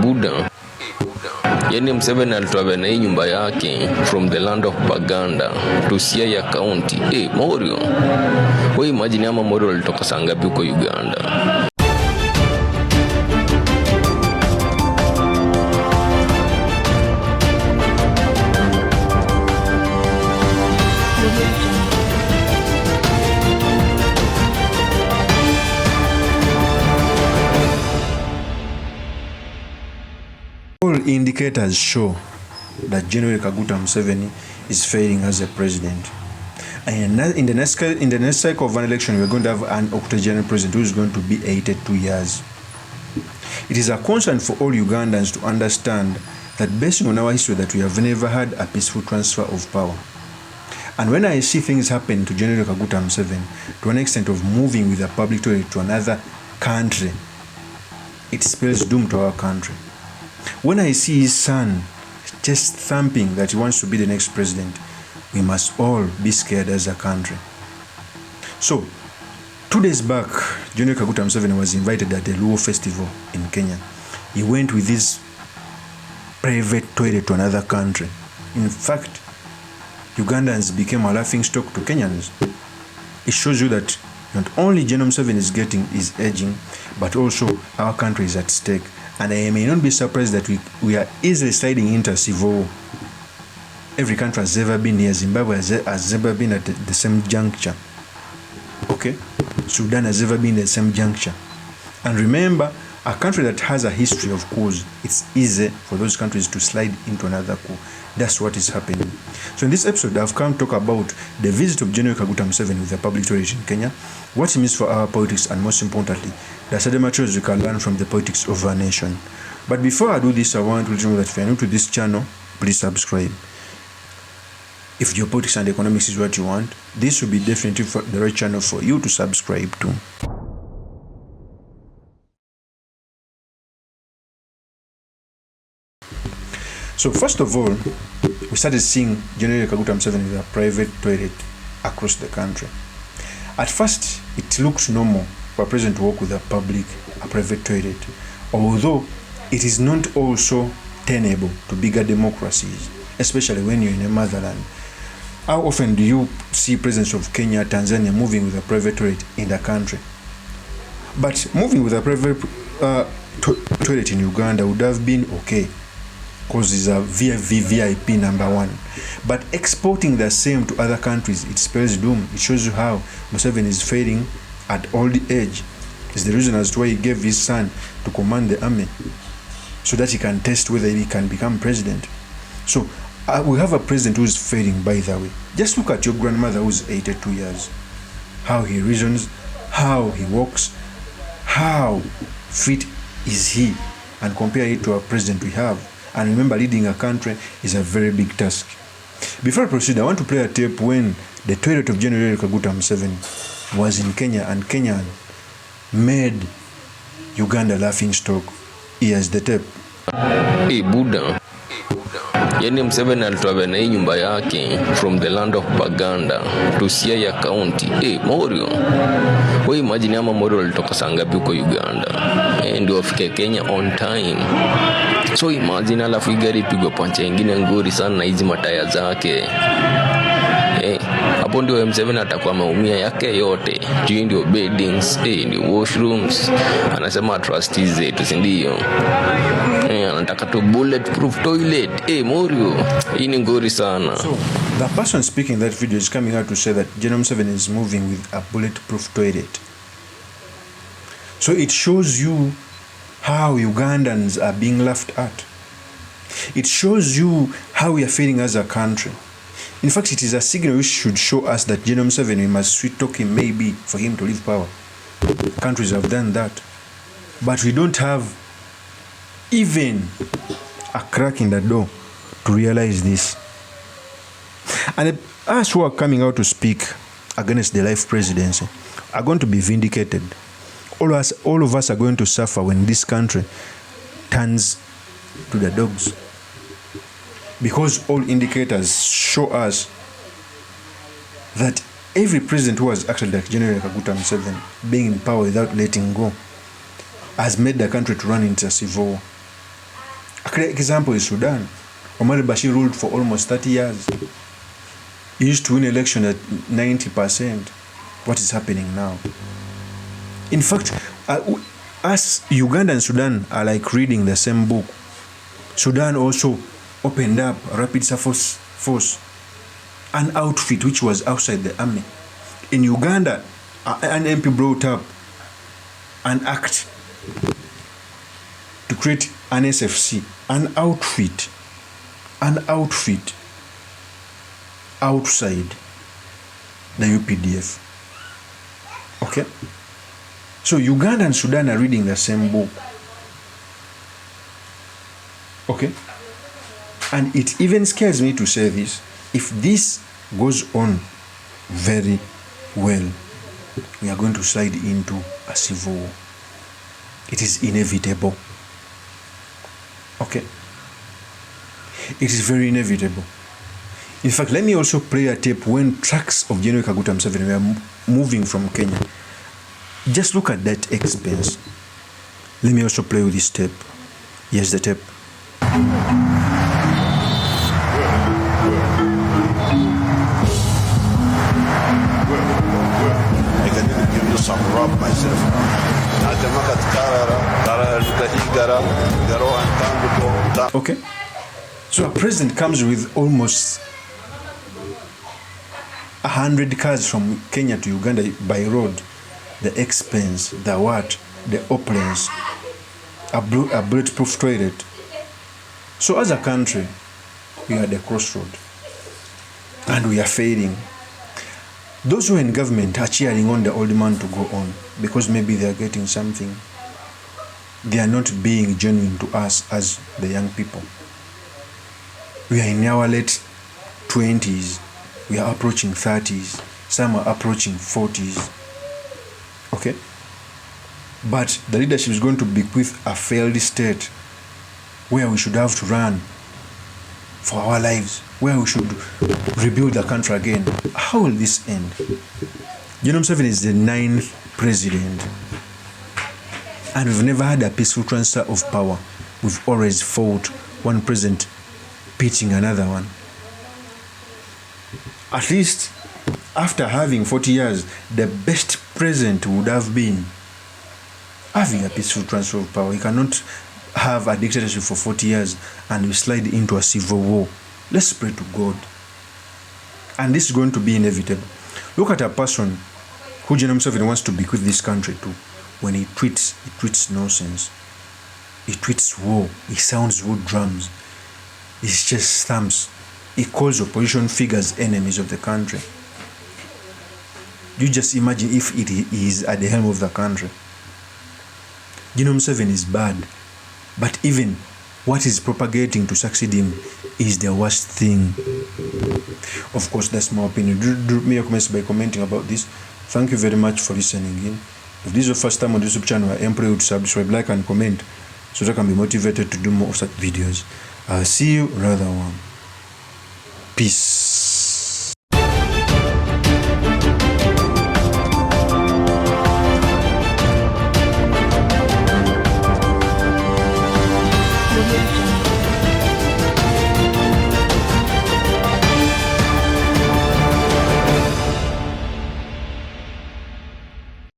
Buddha. Yani Museveni alitoa na hii nyumba yake from the land of Baganda to Siaya County. Morio. Wewe imagine ama Morio alitoka saa ngapi huko Uganda? All indicators show that General Kaguta Museveni is failing as a president. And in the next cycle of an election, we're going to have an octogenarian president who is going to be 82 years. It is a concern for all Ugandans to understand that based on our history that we have never had a peaceful transfer of power. And when I see things happen to General Kaguta Museveni, to an extent of moving with a public toilet to another country, it spells doom to our country. When I see his son just thumping that he wants to be the next president, we must all be scared as a country. So, 2 days back, General Kaguta Museveni was invited at the Luo festival in Kenya. He went with his private toilet to another country. In fact, Ugandans became a laughing stock to Kenyans. It shows you that not only General Museveni is aging, but also our country is at stake. And I may not be surprised that we are easily sliding into a civil war. Every country has ever been here. Zimbabwe has ever been at the same juncture. Okay? Sudan has ever been at the same juncture. And remember, a country that has a history of coups, it's easy for those countries to slide into another coup. That's what is happening. So in this episode, I've come to talk about the visit of General Kaguta Museveni with the public toilet in Kenya, what it means for our politics, and most importantly, the certain materials we can learn from the politics of our nation. But before I do this, I want to let you know that if you're new to this channel, please subscribe. If geopolitics and economics is what you want, this will be definitely the right channel for you to subscribe to. So first of all, we started seeing General Kaguta Museveni with a private toilet across the country. At first, it looked normal for a president to walk with a private toilet, although it is not also tenable to bigger democracies, especially when you're in a motherland. How often do you see presidents of Kenya, Tanzania moving with a private toilet in the country? But moving with a private toilet in Uganda would have been okay, because it's a VIP #1. But exporting the same to other countries, it spells doom. It shows you how Museveni is failing at old age. It's the reason as to why he gave his son to command the army, so that he can test whether he can become president. So we have a president who is failing, by the way. Just look at your grandmother who's 82 years. How he reasons, how he walks, how fit is he, and compare it to our president we have. And remember, leading a country is a very big task. Before I proceed, I want to play a tape when the toilet of General Kaguta Museveni was in Kenya, and Kenya made Uganda laughing stock. Here's the tape. Buddha. Yani Museveni alitoa na hii nyumba yake from the land of Baganda to Siaya County. Morio. Wewe imagine ama Morio alitoka saa ngapi huko Uganda? Ndio afike Kenya on time. So imagine alafu gari pigwa pancha nyingine nguri sana na hizi mataya zake. Hapo ndio Museveni atakuwa ameumia yake yote. Juu ndio beddings, ndio washrooms. Anasema trustees zetu, si ndio? Anataka tu bulletproof toilet. Morio, hii ni nguri sana. So the person speaking that video is coming out to say that General Museveni is moving with a bulletproof toilet. So it shows you how Ugandans are being laughed at. It shows you how we are feeling as a country. In fact, it is a signal which should show us that General Museveni, we must sweet talk him maybe for him to leave power. Countries have done that. But we don't have even a crack in the door to realize this. And us who are coming out to speak against the life presidency are going to be vindicated. All of us are going to suffer when this country turns to the dogs. Because all indicators show us that every president who has acted like General Kaguta Museveni, being in power without letting go, has made the country to run into a civil war. A clear example is Sudan. Omar al-Bashir ruled for almost 30 years. He used to win election at 90%. What is happening now? In fact, us Uganda and Sudan are like reading the same book. Sudan also opened up a rapid force, an outfit which was outside the army. In Uganda, an MP brought up an act to create an SFC, an outfit outside the UPDF. Okay? So Uganda and Sudan are reading the same book. Okay? And it even scares me to say this. If this goes on very well, we are going to slide into a civil war. It is inevitable. Okay? It is very inevitable. In fact, let me also play a tape when trucks of General Kaguta Museveni were moving from Kenya. Just look at that expense. Let me also play with this tape. Here's the tape. I can even give you some rub myself. Okay. So a president comes with almost 100 cars from Kenya to Uganda by road. The expense, the what, the opulence, a bulletproof toilet. So as a country, we are at the crossroad and we are failing. Those who are in government are cheering on the old man to go on because maybe they are getting something. They are not being genuine to us as the young people. We are in our late 20s. We are approaching 30s. Some are approaching 40s. Okay? But the leadership is going to bequeath a failed state where we should have to run for our lives, where we should rebuild the country again. How will this end? General Museveni is the 9th president, and we've never had a peaceful transfer of power. We've always fought one president pitching another one. At least after having 40 years, the best president would have been having a peaceful transfer of power. You cannot have a dictatorship for 40 years and we slide into a civil war. Let's pray to God. And this is going to be inevitable. Look at a person who General Museveni wants to bequeath this country to. When he tweets nonsense. He tweets war. He sounds war drums. He just stamps. He calls opposition figures enemies of the country. You just imagine if it is at the helm of the country. General Museveni is bad. But even what is propagating to succeed him is the worst thing. Of course, that's my opinion. Drop me your comments by commenting about this. Thank you very much for listening in. If this is your first time on this YouTube channel, I implore you to subscribe, like, and comment so that I can be motivated to do more of such videos. I'll see you another one. Peace.